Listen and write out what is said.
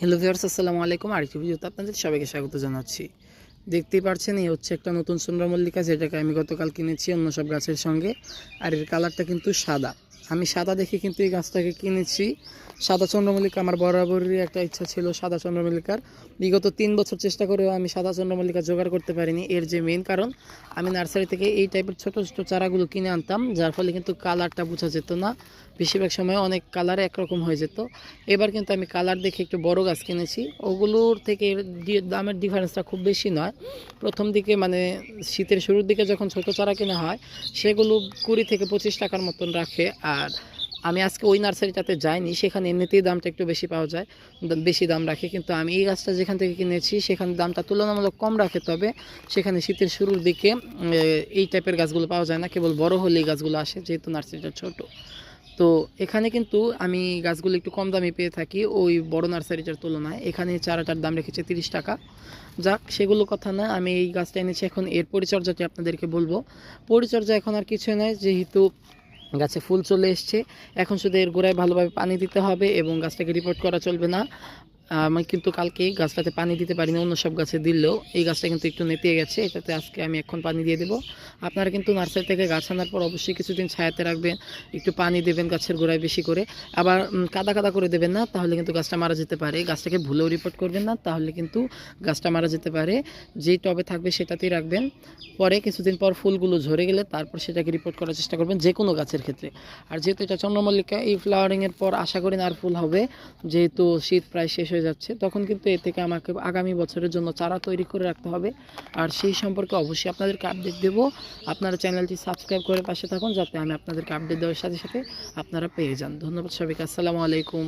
Hello viewers, আসসালামু আলাইকুম। আরেকটি ভিডিওতে আপনাদের সবাইকে স্বাগত জানাচ্ছি। দেখতেই পাচ্ছেন, এই হচ্ছে একটা নতুন চন্দ্রমল্লিকা, যেটাকে আমি গতকাল কিনেছি অন্য সব গাছের সঙ্গে। আর এর কালারটা কিন্তু সাদা। আমি সাদা দেখে কিন্তু এই গাছটাকে কিনেছি। সাদা চন্দ্রমল্লিকা আমার বরাবরই একটা ইচ্ছা ছিল সাদা চন্দ্রমল্লিকার। বিগত 3 বছর চেষ্টা করেও আমি সাদা চন্দ্রমল্লিকা জোগাড় করতে পারিনি। এর যে মেইন কারণ, আমি নার্সারি থেকে এই টাইপের ছোটো ছোটো চারাগুলো কিনে আনতাম, যার ফলে কিন্তু কালারটা বোঝা যেত না। বেশিরভাগ সময় অনেক কালার একরকম হয়ে যেত। এবার কিন্তু আমি কালার দেখে একটু বড় গাছ কিনেছি। ওগুলোর থেকে এর দামের ডিফারেন্সটা খুব বেশি নয়। প্রথম দিকে মানে শীতের শুরুর দিকে যখন ছোট চারা কেনা হয়, সেগুলো 20 থেকে 25 টাকার মতন রাখে। আর আমি আজকে ওই নার্সারিটাতে যাইনি, সেখানে এমনিতেই দামটা একটু বেশি পাওয়া যায়, বেশি দাম রাখে। কিন্তু আমি এই গাছটা যেখান থেকে কিনেছি সেখানে দামটা তুলনামূলক কম রাখে। তবে সেখানে শীতের শুরুর দিকে এই টাইপের গাছগুলো পাওয়া যায় না, কেবল বড় হলেই গাছগুলো আসে, যেহেতু নার্সারিটা ছোট। তো এখানে কিন্তু আমি গাছগুলো একটু কম দামে পেয়ে থাকি ওই বড় নার্সারিটার তুলনায়। এখানে চারাটার দাম রেখেছে 30 টাকা। যাক, সেগুলো কথা না, আমি এই গাছটা এনেছি। এখন এর পরিচর্যাটি আপনাদেরকে বলবো। পরিচর্যা এখন আর কিছু নয়, যেহেতু গাছে ফুল চলে এসছে। এখন শুধু এর গোড়ায় ভালোভাবে পানি দিতে হবে এবং গাছটাকে রিপোর্ট করা চলবে না। আমি কিন্তু কালকে গাছটাতে পানি দিতে পারিনি, অন্য সব গাছে দিলেও এই গাছটা কিন্তু একটু নেতিয়ে গেছে। এটাতে আজকে আমি এখন পানি দিয়ে দেবো। আপনারা কিন্তু নার্সারি থেকে গাছ আনার পর অবশ্যই কিছুদিন ছায়াতে রাখবেন, একটু পানি দেবেন গাছের গোড়ায় বেশি করে। আবার কাদা কাদা করে দেবেন না, তাহলে কিন্তু গাছটা মারা যেতে পারে। গাছটাকে ভুলেও রিপোর্ট করবেন না, তাহলে কিন্তু গাছটা মারা যেতে পারে। যেই টবে থাকবে সেটাতেই রাখবেন। পরে কিছুদিন পর ফুলগুলো ঝরে গেলে তারপর সেটাকে রিপোর্ট করার চেষ্টা করবেন, যে কোনো গাছের ক্ষেত্রে। আর যেহেতু এটা চন্দ্রমল্লিকা, এই ফ্লাওয়ারিংয়ের পর আশা করি না আর ফুল হবে। যেহেতু শীত প্রায় শেষ হয়ে যাচ্ছে, তখন কিন্তু এ থেকে আমাকে আগামী বছরের জন্য চারা তৈরি করে রাখতে হবে। আর সেই সম্পর্কে অবশ্যই আপনাদেরকে আপডেট দেবো। আপনারা চ্যানেলটি সাবস্ক্রাইব করে পাশে থাকুন, যাতে আমি আপনাদেরকে আপডেট দেওয়ার সাথে সাথে আপনারা পেয়ে যান। ধন্যবাদ সবাইকে। আসসালামু আলাইকুম।